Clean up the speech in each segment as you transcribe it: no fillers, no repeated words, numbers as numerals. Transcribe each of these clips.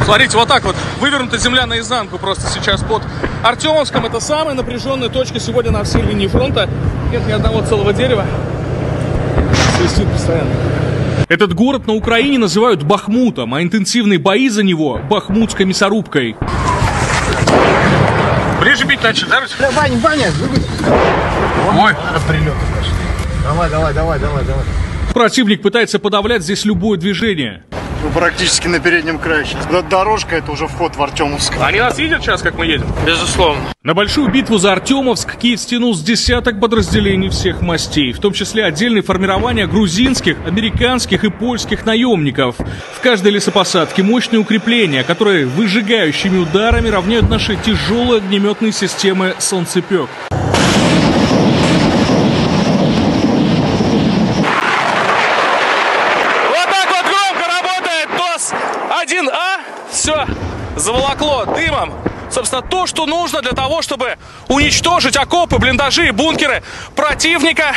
Смотрите, вот так вот вывернута земля наизнанку просто сейчас под Артемовском. Это самая напряженная точка сегодня на всей линии фронта. Нет ни одного целого дерева. Свистит постоянно. Этот город на Украине называют Бахмутом, а интенсивные бои за него – Бахмутской мясорубкой. Ближе бить начали, да? Ваня, Ой. Прилеты пошли. Давай. Противник пытается подавлять здесь любое движение. Мы практически на переднем крае сейчас. Дорожка — это уже вход в Артемовск. Они нас видят сейчас, как мы едем? Безусловно. На большую битву за Артемовск Киев стянул с десяток подразделений всех мастей, в том числе отдельные формирования грузинских, американских и польских наемников. В каждой лесопосадке мощные укрепления, которые выжигающими ударами равняют наши тяжелые огнеметные системы «Солнцепек». Все заволокло дымом. Собственно, то, что нужно для того, чтобы уничтожить окопы, блиндажи и бункеры противника.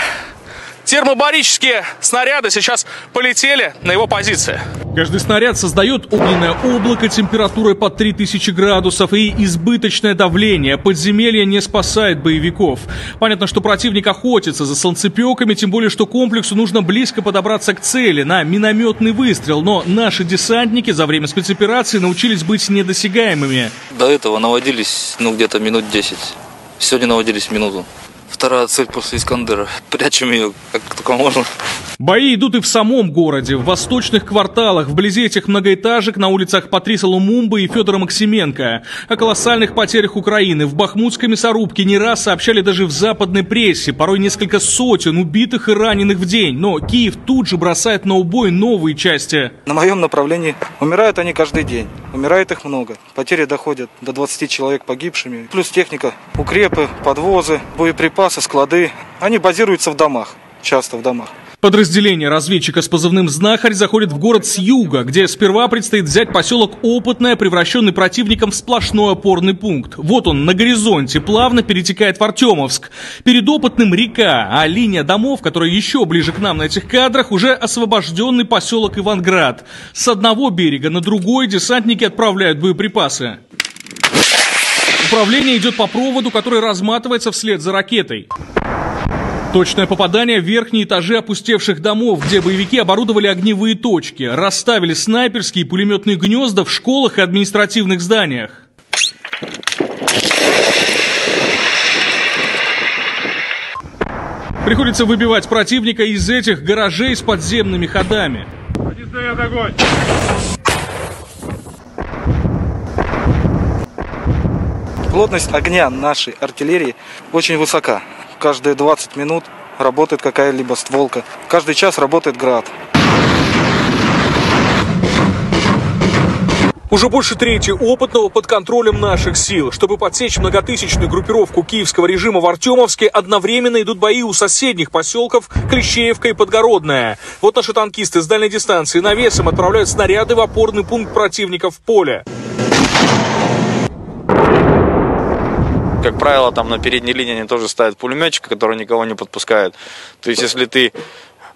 Термобарические снаряды сейчас полетели на его позиции. Каждый снаряд создает огненное облако температурой под 3000 градусов и избыточное давление. Подземелье не спасает боевиков. Понятно, что противник охотится за солнцепеками, тем более, что комплексу нужно близко подобраться к цели на минометный выстрел. Но наши десантники за время спецоперации научились быть недосягаемыми. До этого наводились, где-то минут 10. Сегодня наводились минуту. Вторая цель после Искандера. Прячем ее как только можно. Бои идут и в самом городе, в восточных кварталах, вблизи этих многоэтажек на улицах Патриса Лумумбы и Федора Максименко. О колоссальных потерях Украины в Бахмутской мясорубке не раз сообщали даже в западной прессе. Порой несколько сотен убитых и раненых в день. Но Киев тут же бросает на убой новые части. На моем направлении умирают они каждый день. Умирает их много. Потери доходят до 20 человек погибшими. Плюс техника, укрепы, подвозы, боеприпасы, склады. Они базируются в домах, часто в домах. Подразделение разведчика с позывным «Знахарь» заходит в город с юга, где сперва предстоит взять поселок Опытное, превращенный противником в сплошной опорный пункт. Вот он на горизонте, плавно перетекает в Артемовск. Перед Опытным река, а линия домов, которая еще ближе к нам на этих кадрах, уже освобожденный поселок Иванград. С одного берега на другой десантники отправляют боеприпасы. Управление идет по проводу, который разматывается вслед за ракетой. Точное попадание в верхние этажи опустевших домов, где боевики оборудовали огневые точки, расставили снайперские и пулеметные гнезда в школах и административных зданиях. Приходится выбивать противника из этих гаражей с подземными ходами. Один стоят, огонь! Плотность огня нашей артиллерии очень высока. Каждые 20 минут работает какая-либо стволка. Каждый час работает град. Уже больше трети Опытного под контролем наших сил. Чтобы подсечь многотысячную группировку киевского режима в Артемовске, одновременно идут бои у соседних поселков Клещеевка и Подгородная. Вот наши танкисты с дальней дистанции навесом отправляют снаряды в опорный пункт противника в поле. Как правило, там на передней линии они тоже ставят пулеметчика, который никого не подпускает. То есть, если ты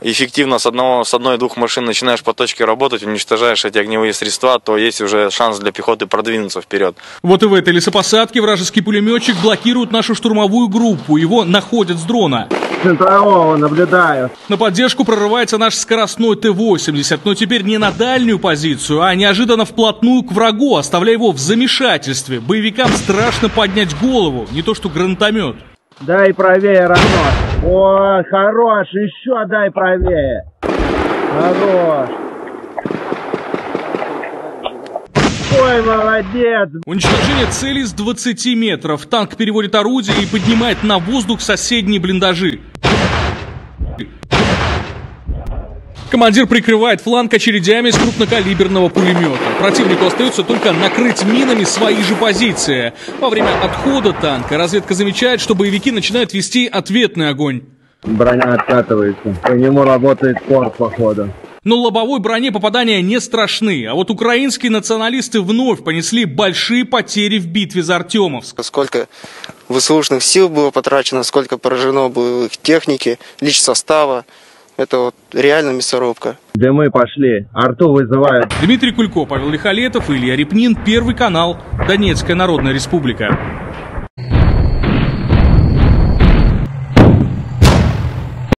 эффективно с одной-двух машин начинаешь по точке работать, уничтожаешь эти огневые средства, то есть уже шанс для пехоты продвинуться вперед. Вот и в этой лесопосадке вражеский пулеметчик блокирует нашу штурмовую группу. Его находят с дрона. Центрового наблюдаю. На поддержку прорывается наш скоростной Т-80, но теперь не на дальнюю позицию, а неожиданно вплотную к врагу, оставляя его в замешательстве. Боевикам страшно поднять голову, не то что гранатомет. Дай правее, Ранос. О, хорош, еще дай правее. Хорош. Ой, молодец. Уничтожение цели с 20 метров. Танк переводит орудие и поднимает на воздух соседние блиндажи. Командир прикрывает фланг очередями из крупнокалиберного пулемета. Противнику остается только накрыть минами свои же позиции. Во время отхода танка разведка замечает, что боевики начинают вести ответный огонь. Броня откатывается. По нему работает порт, походу. Но лобовой броне попадания не страшны. А вот украинские националисты вновь понесли большие потери в битве за Артемовск. Сколько ВСУшных сил было потрачено, сколько поражено было их техники, личсостава. Это вот реально мясорубка. Дымы пошли. Арту вызывают. Дмитрий Кулько, Павел Лихолетов и Илья Репнин. Первый канал. Донецкая Народная Республика.